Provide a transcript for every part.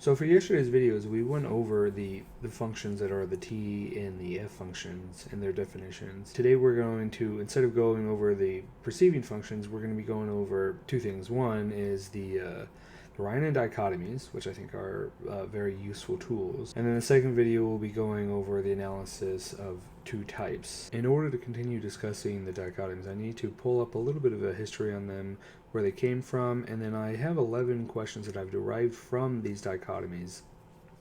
So for yesterday's videos, we went over the functions that are the t and the f functions and their definitions. Today we're going to, instead of going over the perceiving functions, we're going to be going over two things. One is the Reinin dichotomies, which I think are very useful tools. And then the second video will be going over the analysis of two types. In order to continue discussing the dichotomies, I need to pull up a little bit of a history on them, where they came from, and then I have 11 questions that I've derived from these dichotomies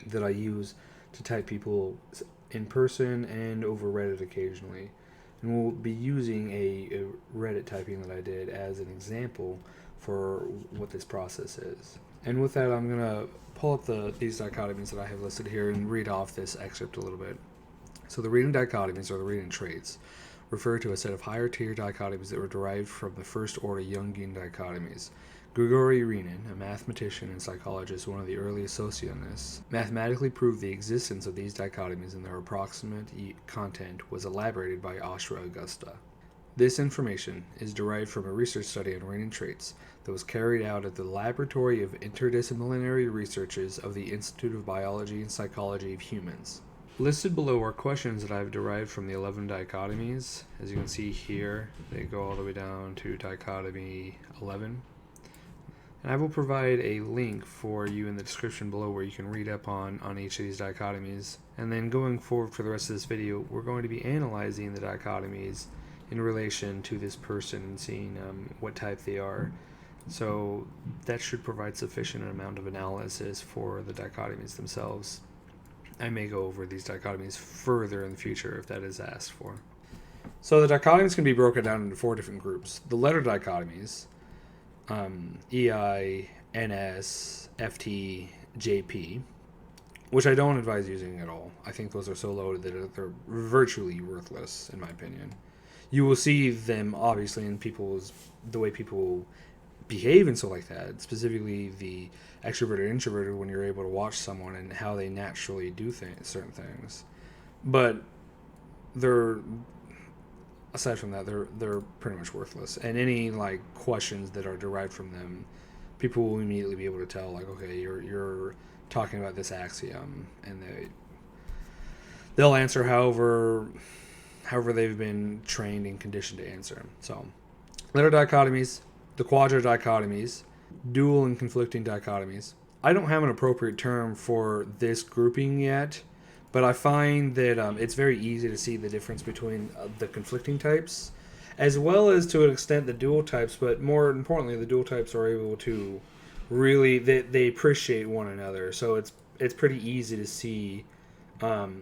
that I use to type people in person and over Reddit occasionally. And we'll be using a Reddit typing that I did as an example for what this process is. And with that, I'm going to pull up these dichotomies that I have listed here and read off this excerpt a little bit. So the Reinin dichotomies, or the Reinin traits, refer to a set of higher tier dichotomies that were derived from the first order Jungian dichotomies. Grigori Reinin, a mathematician and psychologist, one of the early associationists, mathematically proved the existence of these dichotomies, and their approximate content was elaborated by Astra Augusta. This information is derived from a research study on Reinin traits that was carried out at the Laboratory of Interdisciplinary Researches of the Institute of Biology and Psychology of Humans. Listed below are questions that I've derived from the 11 dichotomies. As you can see here, they go all the way down to dichotomy 11. And I will provide a link for you in the description below where you can read up on each of these dichotomies. And then going forward for the rest of this video, we're going to be analyzing the dichotomies in relation to this person and seeing what type they are. So that should provide sufficient amount of analysis for the dichotomies themselves. I may go over these dichotomies further in the future if that is asked for. So the dichotomies can be broken down into 4 different groups. The letter dichotomies, EI, NS, FT, JP, which I don't advise using at all. I think those are so loaded that they're virtually worthless, in my opinion. You will see them, obviously, in the way people behave and so like that, specifically the extroverted introverted, when you're able to watch someone and how they naturally do certain things. But they're, aside from that, they're pretty much worthless, and any like questions that are derived from them, people will immediately be able to tell, like, okay, you're talking about this axiom, and they'll answer however they've been trained and conditioned to answer. So letter dichotomies, the quadra dichotomies, dual and conflicting dichotomies. I don't have an appropriate term for this grouping yet, but I find that it's very easy to see the difference between the conflicting types, as well as, to an extent, the dual types. But more importantly, the dual types are able to really, they appreciate one another. So it's pretty easy to see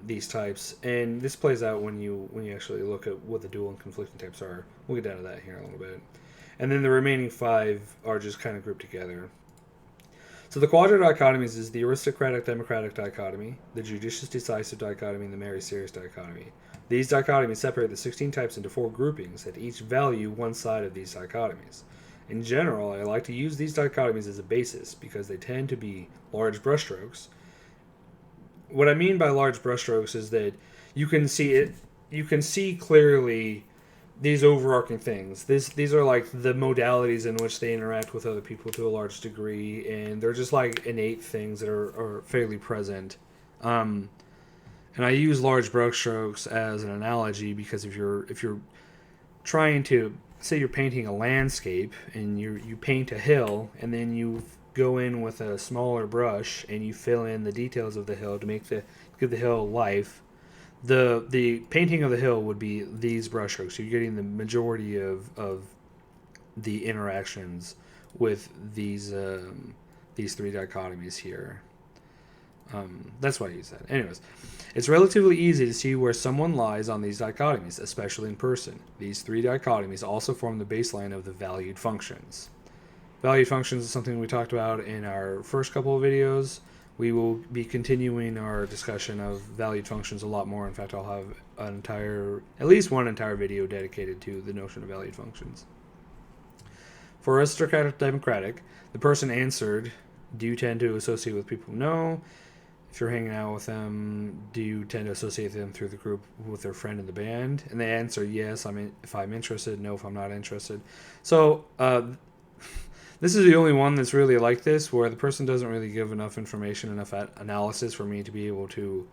these types, and this plays out when you actually look at what the dual and conflicting types are. We'll get down to that here in a little bit. And then the remaining 5 are just kind of grouped together. So the quadra dichotomies is the aristocratic-democratic dichotomy, the judicious-decisive dichotomy, and the merry-serious dichotomy. These dichotomies separate the 16 types into 4 groupings that each value one side of these dichotomies. In general, I like to use these dichotomies as a basis because they tend to be large brushstrokes. What I mean by large brushstrokes is that you can see clearly these overarching things. These are like the modalities in which they interact with other people to a large degree, and they're just like innate things that are fairly present. And I use large brushstrokes as an analogy because if you're trying to, say you're painting a landscape and you paint a hill, and then you go in with a smaller brush and you fill in the details of the hill to give the hill life. The painting of the hill would be these brushstrokes. So you're getting the majority of the interactions with these 3 dichotomies here. That's why I use that. Anyways, it's relatively easy to see where someone lies on these dichotomies, especially in person. These 3 dichotomies also form the baseline of the valued functions. Valued functions is something we talked about in our first couple of videos. We will be continuing our discussion of valued functions a lot more. In fact, I'll have at least one entire video dedicated to the notion of valued functions. For aristocratic democratic, the person answered, do you tend to associate with people? No. If you're hanging out with them, do you tend to associate them through the group with their friend in the band? And they answer yes, if I'm interested, no if I'm not interested. So This is the only one that's really like this, where the person doesn't really give enough information, enough analysis for me to be able to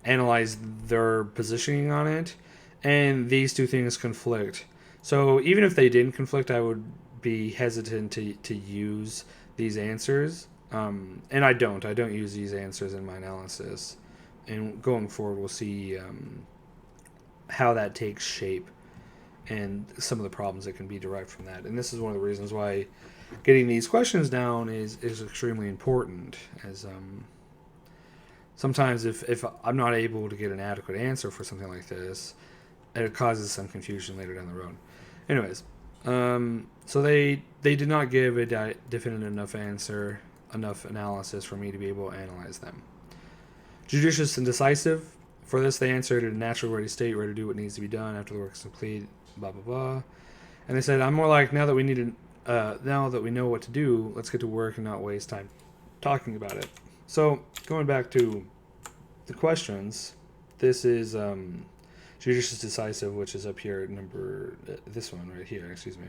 analyze their positioning on it, and these two things conflict. So even if they didn't conflict, I would be hesitant to use these answers, and I don't use these answers in my analysis. And going forward, we'll see how that takes shape and some of the problems that can be derived from that. And this is one of the reasons why getting these questions down is extremely important, as sometimes if I'm not able to get an adequate answer for something like this, it causes some confusion later down the road. Anyways, so they did not give a definite enough answer, enough analysis for me to be able to analyze them. Judicious and decisive. For this, they answered in a natural ready state, ready to do what needs to be done after the work is complete, blah, blah, blah. And they said, I'm more like, now that we know what to do, let's get to work and not waste time talking about it. So, going back to the questions, this is judicious decisive, which is up here at this one right here, excuse me.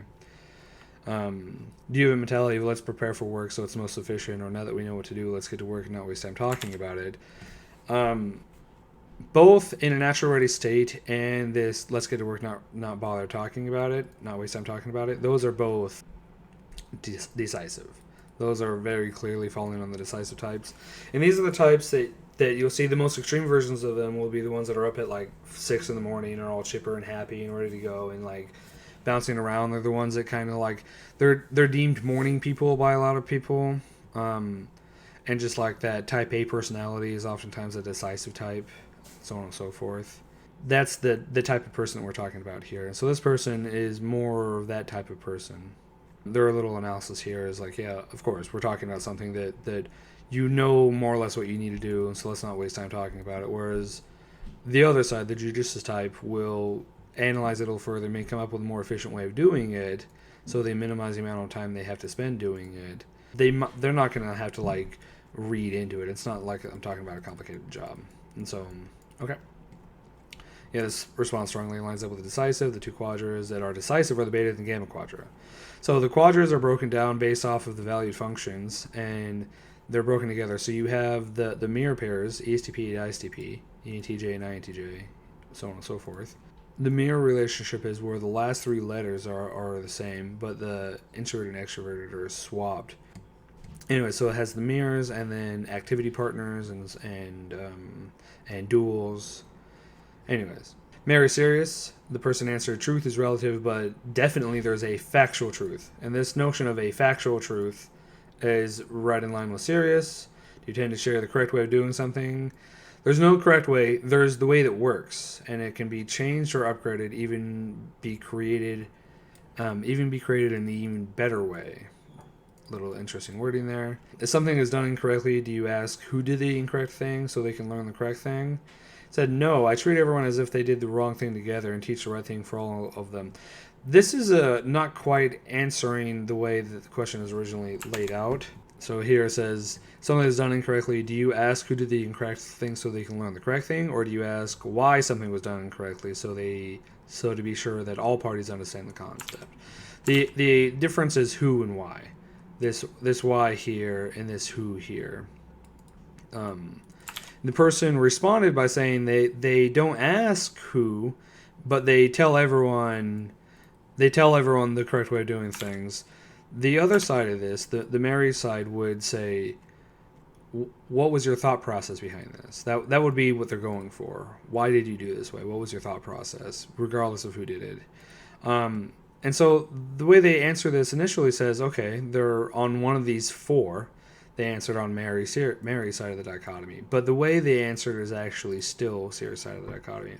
Do you have a mentality of let's prepare for work so it's most efficient, or now that we know what to do, let's get to work and not waste time talking about it? Both in a natural ready state and this let's get to work, not bother talking about it, not waste time talking about it, those are both decisive. Those are very clearly falling on the decisive types. And these are the types that you'll see the most extreme versions of them will be the ones that are up at like 6 in the morning and are all chipper and happy and ready to go and like bouncing around. They're the ones that kind of like they're deemed morning people by a lot of people. And just like that type A personality is oftentimes a decisive type, so on and so forth. That's the type of person that we're talking about here. And so this person is more of that type of person. Their little analysis here is like, yeah, of course, we're talking about something that you know more or less what you need to do, and so let's not waste time talking about it. Whereas the other side, the judicious type, will analyze it a little further, may come up with a more efficient way of doing it, so they minimize the amount of time they have to spend doing it. They're not going to have to like read into it. It's not like I'm talking about a complicated job. And so, okay. Yeah, this response strongly lines up with the decisive. The two quadras that are decisive are the beta and the gamma quadra. So the quadras are broken down based off of the valued functions, and they're broken together. So you have the mirror pairs, ESTP and ISTP, ENTJ and INTJ, so on and so forth. The mirror relationship is where the last three letters are the same, but the introverted and extroverted are swapped. Anyway, so it has the mirrors and then activity partners and duals. Anyways, Mary Sirius, the person answered truth is relative, but definitely there's a factual truth. And this notion of a factual truth is right in line with Sirius. Do you tend to share the correct way of doing something? There's no correct way. There's the way that works, and it can be changed or upgraded, even be created in an even better way. Little interesting wording there. If something is done incorrectly, do you ask who did the incorrect thing so they can learn the correct thing? Said, no, I treat everyone as if they did the wrong thing together and teach the right thing for all of them. This is not quite answering the way that the question is originally laid out. So here it says, something is done incorrectly. Do you ask who did the incorrect thing so they can learn the correct thing? Or do you ask why something was done incorrectly so to be sure that all parties understand the concept? The difference is who and why. This why here and this who here. The person responded by saying they don't ask who, but they tell everyone the correct way of doing things. The other side of this, the Mary side, would say, what was your thought process behind this? That would be what they're going for. Why did you do it this way? What was your thought process, regardless of who did it? And so the way they answer this initially says, okay, they're on one of these four. They answered on Mary's side of the dichotomy. But the way they answered is actually still Sirius' side of the dichotomy.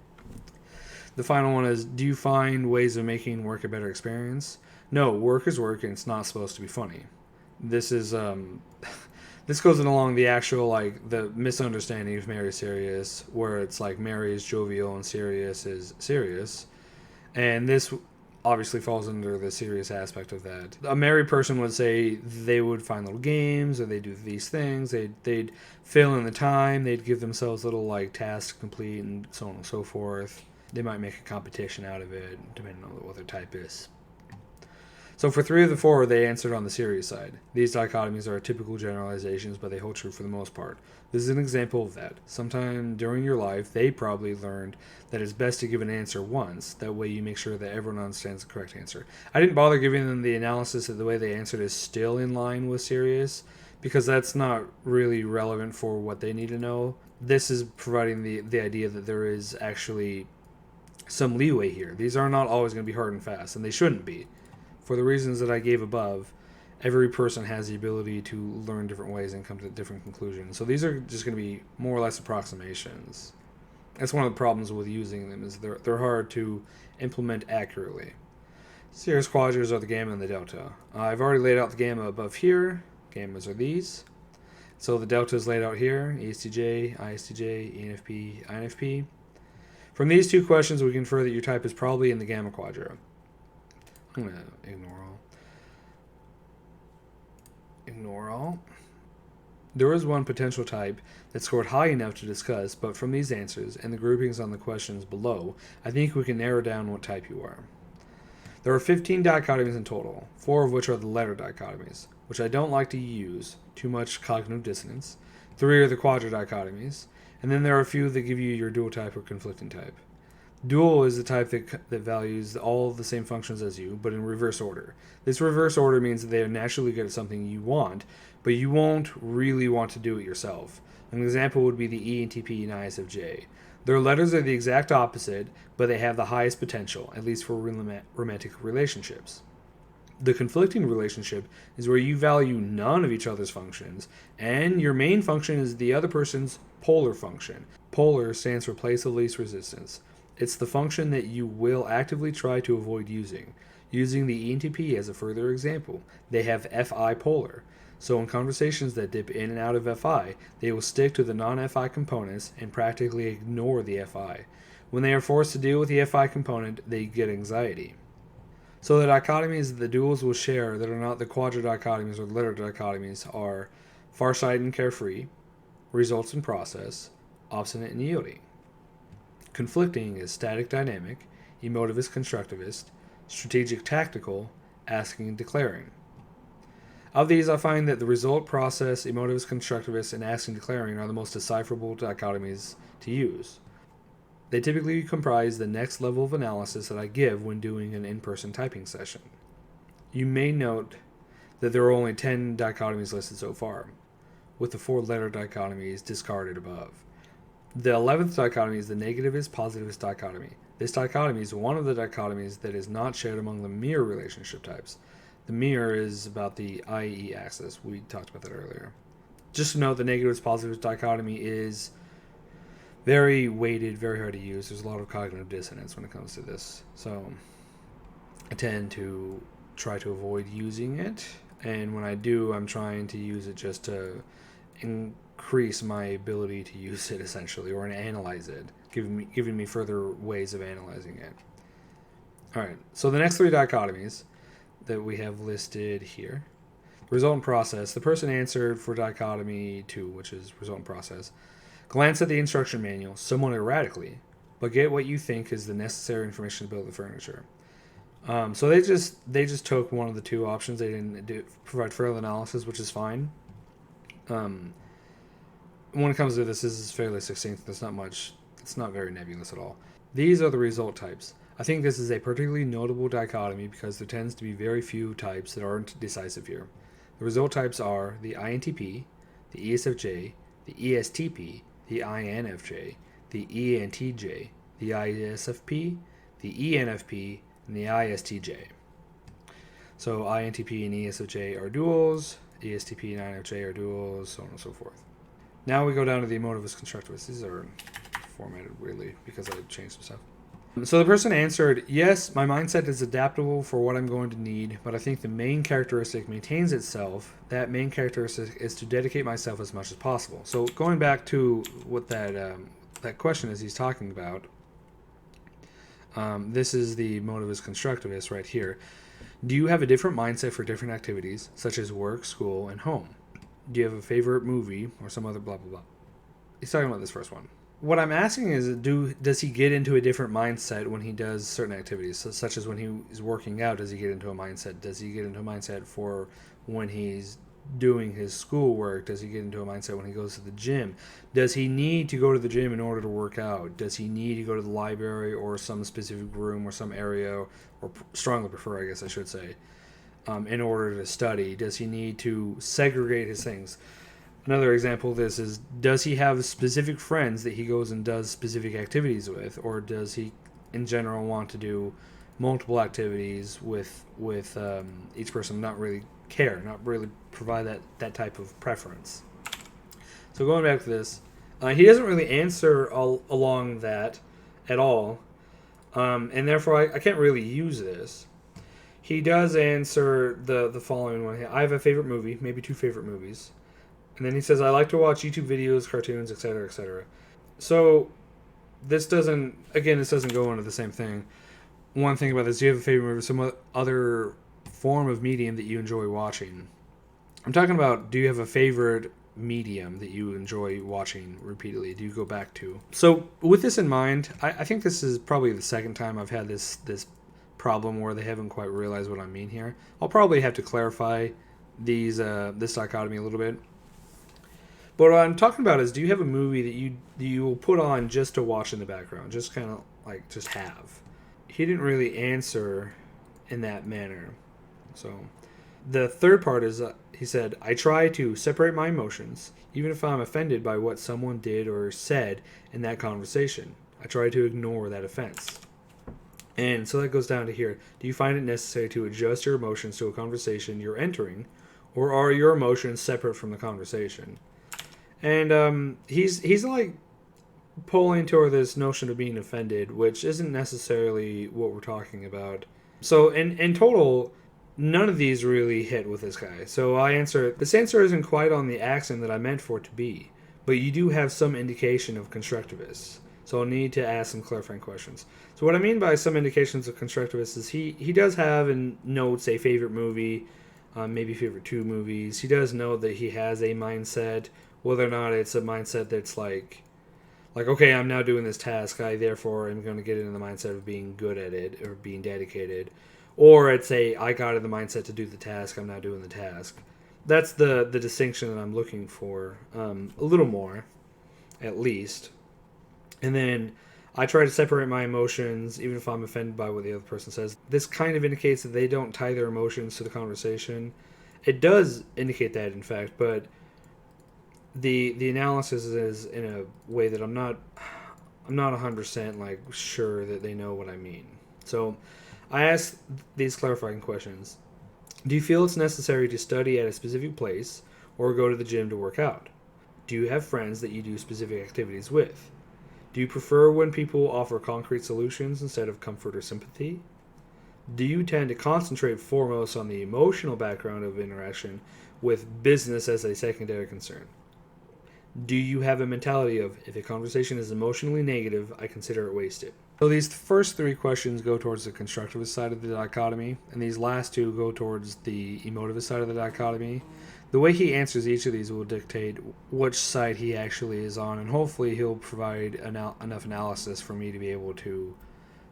The final one is, do you find ways of making work a better experience? No, work is work and it's not supposed to be funny. This is this goes along the actual the misunderstanding of Mary Sirius, where it's like Mary is jovial and Sirius is serious. And this obviously falls under the serious aspect of that. A married person would say they would find little games, or they'd do these things. They'd fill in the time. They'd give themselves little tasks to complete, and so on and so forth. They might make a competition out of it, depending on what their type is. So for 3 of the 4, they answered on the serious side. These dichotomies are typical generalizations, but they hold true for the most part. This is an example of that. Sometime during your life, they probably learned that it's best to give an answer once. That way you make sure that everyone understands the correct answer. I didn't bother giving them the analysis that the way they answered is still in line with serious, because that's not really relevant for what they need to know. This is providing the idea that there is actually some leeway here. These are not always going to be hard and fast, and they shouldn't be. For the reasons that I gave above, every person has the ability to learn different ways and come to different conclusions. So these are just going to be more or less approximations. That's one of the problems with using them, is they're hard to implement accurately. Serious quadras are the gamma and the delta. I've already laid out the gamma above here. Gammas are these. So the delta is laid out here: ESTJ, ISTJ, ENFP, INFP. From these 2 questions, we can infer that your type is probably in the gamma quadra. I'm going to ignore all. There is one potential type that scored high enough to discuss, but from these answers and the groupings on the questions below, I think we can narrow down what type you are. There are 15 dichotomies in total, 4 of which are the letter dichotomies, which I don't like to use, too much cognitive dissonance. 3 are the quadra dichotomies, and then there are a few that give you your dual type or conflicting type. Dual is the type that values all the same functions as you, but in reverse order. This reverse order means that they are naturally good at something you want, but you won't really want to do it yourself. An example would be the ENTP and ISFJ. Their letters are the exact opposite, but they have the highest potential, at least for romantic relationships. The conflicting relationship is where you value none of each other's functions, and your main function is the other person's polar function. Polar stands for place of least resistance. It's the function that you will actively try to avoid using. Using the ENTP as a further example, they have FI polar. So in conversations that dip in and out of FI, they will stick to the non-FI components and practically ignore the FI. When they are forced to deal with the FI component, they get anxiety. So the dichotomies that the duals will share that are not the quadra dichotomies or letter dichotomies are farsighted and carefree, results in process, obstinate and yielding. Conflicting is static dynamic, emotivist constructivist, strategic tactical, asking and declaring. Of these, I find that the result, process, emotivist constructivist, and asking and declaring are the most decipherable dichotomies to use. They typically comprise the next level of analysis that I give when doing an in-person typing session. You may note that there are only 10 dichotomies listed so far, with the 4 letter dichotomies discarded above. The 11th dichotomy is the negativist-positivist dichotomy. This dichotomy is one of the dichotomies that is not shared among the mirror relationship types. The mirror is about the IE axis. We talked about that earlier. Just to note, the negativist-positivist dichotomy is very weighted, very hard to use. There's a lot of cognitive dissonance when it comes to this. So I tend to try to avoid using it. And when I do, I'm trying to use it just to increase my ability to use it, essentially, or to analyze it, giving me further ways of analyzing it. Alright, so the next 3 dichotomies that we have listed here. Result and process. The person answered for dichotomy 2, which is result and process. Glance at the instruction manual somewhat erratically, but get what you think is the necessary information to build the furniture. So they just took one of the 2 options. They didn't provide further analysis, which is fine. When it comes to this is fairly succinct. There's not much. It's not very nebulous at all. These are the result types. I think this is a particularly notable dichotomy because there tends to be very few types that aren't decisive here. The result types are the INTP, the ESFJ, the ESTP, the INFJ, the ENTJ, the ISFP, the ENFP, and the ISTJ. So INTP and ESFJ are duals, ESTP and INFJ are duals, so on and so forth. Now we go down to the emotivist constructivist. These are formatted weirdly because I changed some stuff. So the person answered, yes, my mindset is adaptable for what I'm going to need, but I think the main characteristic maintains itself. That main characteristic is to dedicate myself as much as possible. So going back to what that question is he's talking about, this is the emotivist constructivist right here. Do you have a different mindset for different activities, such as work, school, and home? Do you have a favorite movie or some other blah, blah, blah? He's talking about this first one. what I'm asking is, does he get into a different mindset when he does certain activities, such as when he is working out? Does he get into a mindset? Does he get into a mindset for when he's doing his schoolwork? Does he get into a mindset when he goes to the gym? Does he need to go to the gym in order to work out? Does he need to go to the library or some specific room or some area, or strongly prefer, I guess I should say, in order to study? Does he need to segregate his things? Another example of this is, does he have specific friends that he goes and does specific activities with, or does he in general want to do multiple activities with each person, not really care, not really provide that type of preference? So going back to this, he doesn't really answer along that at all, and therefore I can't really use this. He does answer the following one. I have a favorite movie, maybe two favorite movies. And then he says, I like to watch YouTube videos, cartoons, etc., etc. So this doesn't go into the same thing. One thing about this, do you have a favorite movie, some other form of medium that you enjoy watching? I'm talking about, do you have a favorite medium that you enjoy watching repeatedly? Do you go back to? So with this in mind, I think this is probably the second time I've had this problem where they haven't quite realized what I mean here. I'll probably have to clarify this dichotomy a little bit. But what I'm talking about is, do you have a movie that you will put on just to watch in the background, just kind of like just have? He didn't really answer in that manner. So the third part is, he said, I try to separate my emotions, even if I'm offended by what someone did or said in that conversation. I try to ignore that offense. And so that goes down to here. Do you find it necessary to adjust your emotions to a conversation you're entering, or are your emotions separate from the conversation? And he's like pulling toward this notion of being offended, which isn't necessarily what we're talking about. So in total, none of these really hit with this guy. So this answer isn't quite on the accent that I meant for it to be, but you do have some indication of constructivists. So I'll need to ask some clarifying questions. So what I mean by some indications of constructivists is he does have in notes a favorite movie, maybe favorite two movies. He does note that he has a mindset. Whether or not it's a mindset that's like, okay, I'm now doing this task, I therefore am going to get into the mindset of being good at it or being dedicated. Or it's I got in the mindset to do the task, I'm now doing the task. That's the distinction that I'm looking for, a little more, at least. And then I try to separate my emotions, even if I'm offended by what the other person says. This kind of indicates that they don't tie their emotions to the conversation. It does indicate that, in fact, but the analysis is in a way that I'm not 100% like sure that they know what I mean. So I ask these clarifying questions. Do you feel it's necessary to study at a specific place or go to the gym to work out? Do you have friends that you do specific activities with? Do you prefer when people offer concrete solutions instead of comfort or sympathy? Do you tend to concentrate foremost on the emotional background of interaction with business as a secondary concern? Do you have a mentality of, if a conversation is emotionally negative, I consider it wasted? So these first three questions go towards the constructivist side of the dichotomy, and these last two go towards the emotivist side of the dichotomy. The way he answers each of these will dictate which side he actually is on, and hopefully he'll provide enough analysis for me to be able to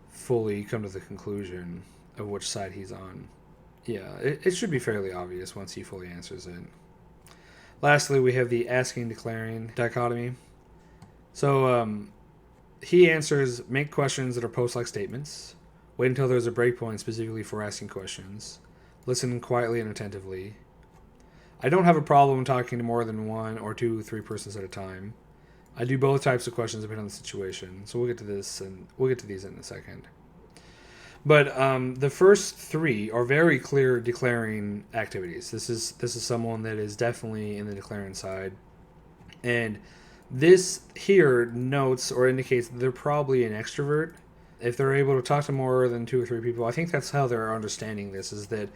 fully come to the conclusion of which side he's on. Yeah, it should be fairly obvious once he fully answers it. Lastly, we have the asking declaring dichotomy. So he answers, make questions that are post-like statements, wait until there's a breakpoint specifically for asking questions, listen quietly and attentively. I don't have a problem talking to more than one or two, three persons at a time. I do both types of questions depending on the situation. So we'll get to this and we'll get to these in a second. But the first three are very clear declaring activities. This is someone that is definitely in the declaring side. And this here notes or indicates that they're probably an extrovert. If they're able to talk to more than two or three people, I think that's how they're understanding this, is that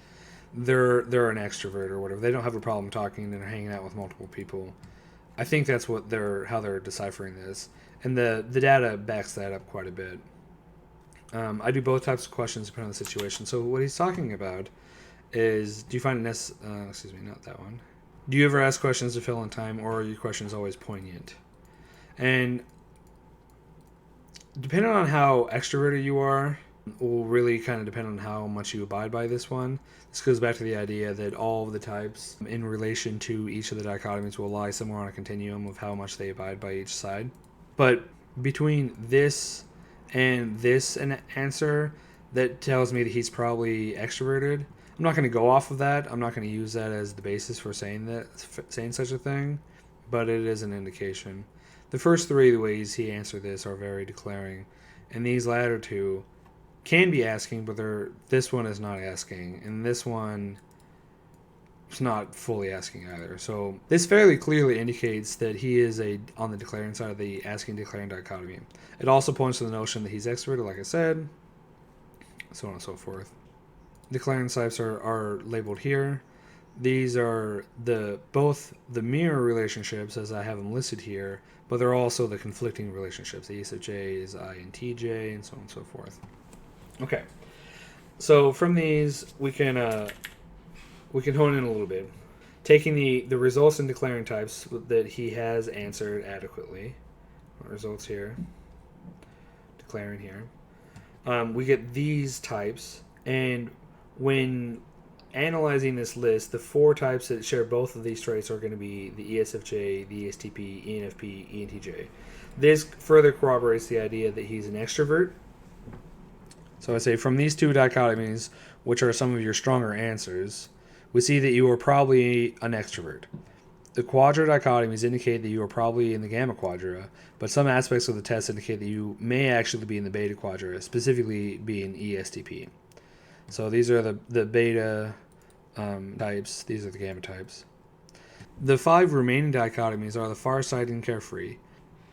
they're an extrovert or whatever. They don't have a problem talking and hanging out with multiple people. I think that's how they're deciphering this. And the data backs that up quite a bit. I do both types of questions depending on the situation. So what he's talking about is, do you find it not that one. Do you ever ask questions to fill in time, or are your questions always poignant? And Depending on how extroverted you are, will really kind of depend on how much you abide by this one. This goes back to the idea that all of the types in relation to each of the dichotomies will lie somewhere on a continuum of how much they abide by each side. But between this and this an answer, that tells me that he's probably extroverted. I'm not going to go off of that. I'm not going to use that as the basis for saying such a thing, but it is an indication. The first three ways he answered this are very declaring, and these latter two can be asking, but this one is not asking, and this one is not fully asking either. So this fairly clearly indicates that he is on the declaring side of the asking-declaring dichotomy. It also points to the notion that he's extroverted, like I said, so on and so forth. Declaring types are labeled here. These are both the mirror relationships as I have them listed here, but they're also the conflicting relationships. The ESFJ is INTJ, and so on and so forth. Okay, so from these we can hone in a little bit, taking the results in declaring types that he has answered adequately. Results here, declaring here. We get these types, and when analyzing this list, the four types that share both of these traits are going to be the ESFJ, the ESTP, ENFP, ENTJ. This further corroborates the idea that he's an extrovert. So I say from these two dichotomies, which are some of your stronger answers, we see that you are probably an extrovert. The quadra dichotomies indicate that you are probably in the gamma quadra, but some aspects of the test indicate that you may actually be in the beta quadra, specifically being ESTP. So these are the beta types. These are the gamma types. The 5 remaining dichotomies are the farsighted and carefree.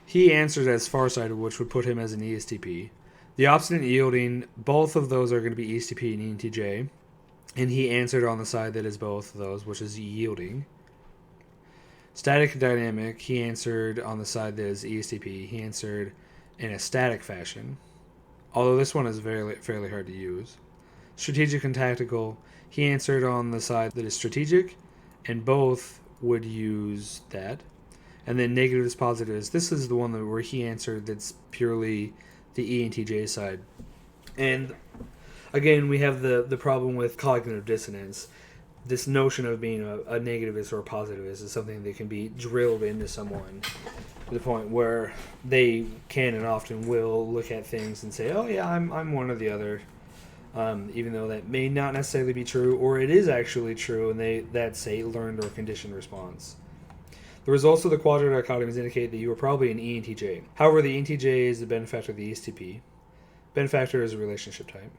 He answered as farsighted, which would put him as an ESTP. The obstinate and yielding, both of those are going to be ESTP and ENTJ. And he answered on the side that is both of those, which is yielding. Static and dynamic, he answered on the side that is ESTP. He answered in a static fashion, although this one is fairly hard to use. Strategic and tactical, he answered on the side that is strategic, and both would use that. And then negatives, positives, this is the one where he answered that's purely the ENTJ side. And again, we have the problem with cognitive dissonance. This notion of being a negativist or a positivist is something that can be drilled into someone to the point where they can and often will look at things and say, oh yeah, I'm one or the other. Even though that may not necessarily be true, or it is actually true, and that's a learned or conditioned response. The results of the quadra dichotomies indicate that you are probably an ENTJ. However, the ENTJ is the benefactor of the ESTP. Benefactor is a relationship type,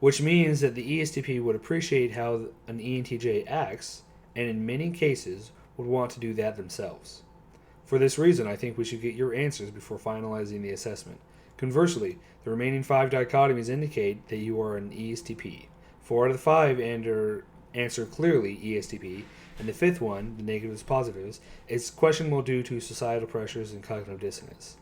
which means that the ESTP would appreciate how an ENTJ acts, and in many cases would want to do that themselves. For this reason, I think we should get your answers before finalizing the assessment. Conversely, the remaining 5 dichotomies indicate that you are an ESTP. 4 out of the 5 answer clearly ESTP, and the 5th one, the negatives positives, is questionable due to societal pressures and cognitive dissonance.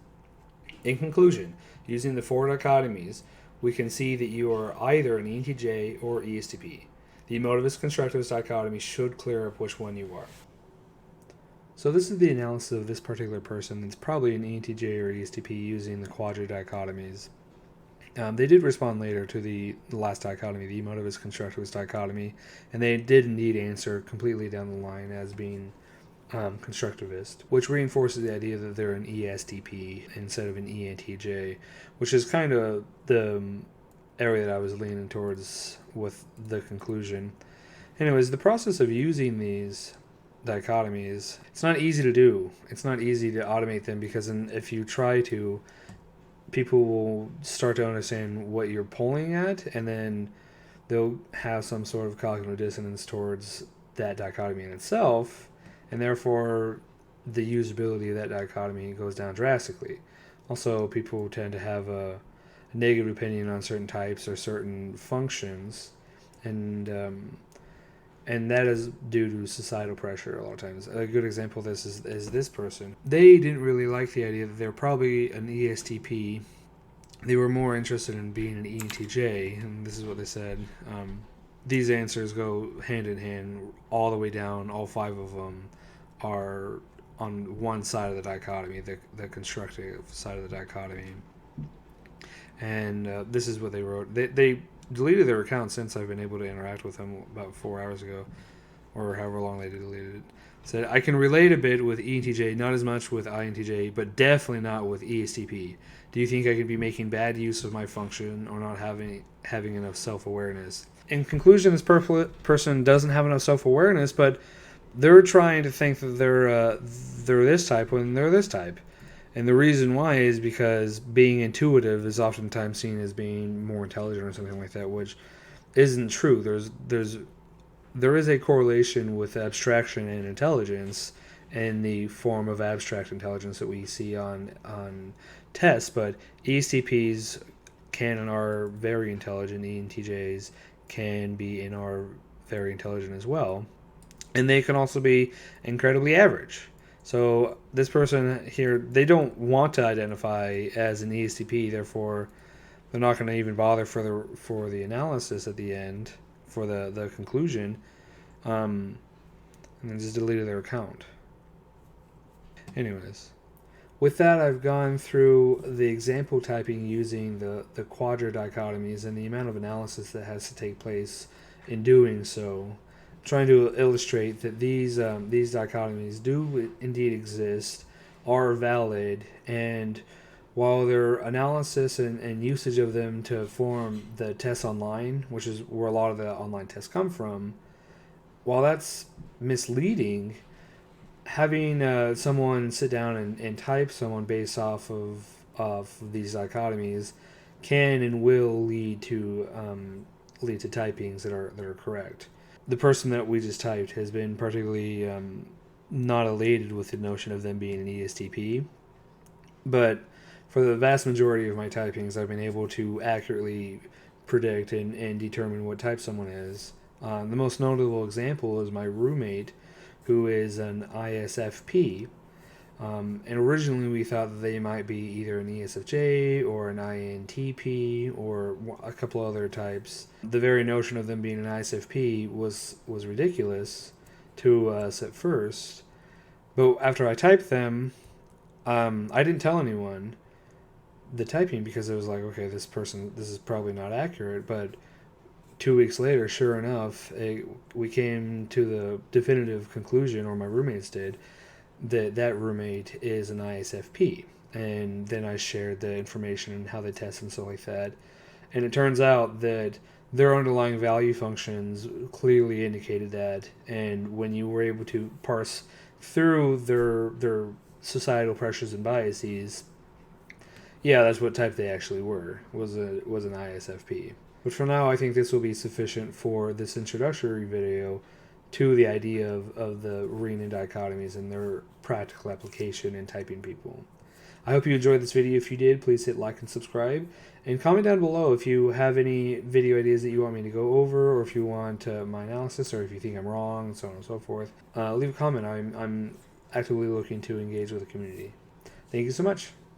In conclusion, using the 4 dichotomies, we can see that you are either an ENTJ or ESTP. The emotivist constructivist dichotomy should clear up which one you are. So this is the analysis of this particular person that's probably an ENTJ or ESTP using the quadra dichotomies. They did respond later to the last dichotomy, the emotivist constructivist dichotomy, and they did indeed answer completely down the line as being constructivist, which reinforces the idea that they're an ESTP instead of an ENTJ, which is kind of the area that I was leaning towards with the conclusion. Anyways, the process of using these dichotomies, it's not easy to do. It's not easy to automate them because if you try to, people will start to understand what you're pulling at, and then they'll have some sort of cognitive dissonance towards that dichotomy in itself, and therefore the usability of that dichotomy goes down drastically. Also, people tend to have a negative opinion on certain types or certain functions, and that is due to societal pressure a lot of times. A good example of this is this person. They didn't really like the idea that they're probably an ESTP. They were more interested in being an ENTJ, and this is what they said. These answers go hand in hand all the way down. All 5 of them are on one side of the dichotomy, the constructive side of the dichotomy. And this is what they wrote. They deleted their account since I've been able to interact with them about 4 hours ago, or however long they deleted it. Said, I can relate a bit with ENTJ, not as much with INTJ, but definitely not with ESTP. Do you think I could be making bad use of my function or not having enough self-awareness? In conclusion, this person doesn't have enough self-awareness, but they're trying to think that they're this type when they're this type. And the reason why is because being intuitive is oftentimes seen as being more intelligent or something like that, which isn't true. There is a correlation with abstraction and intelligence in the form of abstract intelligence that we see on tests, but ESTPs can and are very intelligent. ENTJs can be and are very intelligent as well. And they can also be incredibly average. So this person here, they don't want to identify as an ESTP, therefore they're not going to even bother for the analysis at the end, for the conclusion, and then just deleted their account. Anyways, with that, I've gone through the example typing using the quadra dichotomies and the amount of analysis that has to take place in doing so, trying to illustrate that these dichotomies do indeed exist, are valid, and while their analysis and usage of them to form the tests online, which is where a lot of the online tests come from, while that's misleading, having someone sit down and type someone based off of these dichotomies can and will lead to typings that are correct. The person that we just typed has been particularly not elated with the notion of them being an ESTP, but for the vast majority of my typings, I've been able to accurately predict and determine what type someone is. The most notable example is my roommate, who is an ISFP. And originally we thought that they might be either an ESFJ or an INTP or a couple other types. The very notion of them being an ISFP was ridiculous to us at first. But after I typed them, I didn't tell anyone the typing because it was like, okay, this is probably not accurate. But 2 weeks later, sure enough, we came to the definitive conclusion, or my roommates did, that roommate is an ISFP. And then I shared the information and how they test and stuff like that. And it turns out that their underlying value functions clearly indicated that. And when you were able to parse through their societal pressures and biases, yeah, that's what type they actually were, was an ISFP. But for now, I think this will be sufficient for this introductory video to the idea of the Reinin dichotomies and their practical application in typing people. I hope you enjoyed this video. If you did, please hit like and subscribe. And comment down below if you have any video ideas that you want me to go over, or if you want my analysis, or if you think I'm wrong, and so on and so forth. Leave a comment. I'm actively looking to engage with the community. Thank you so much.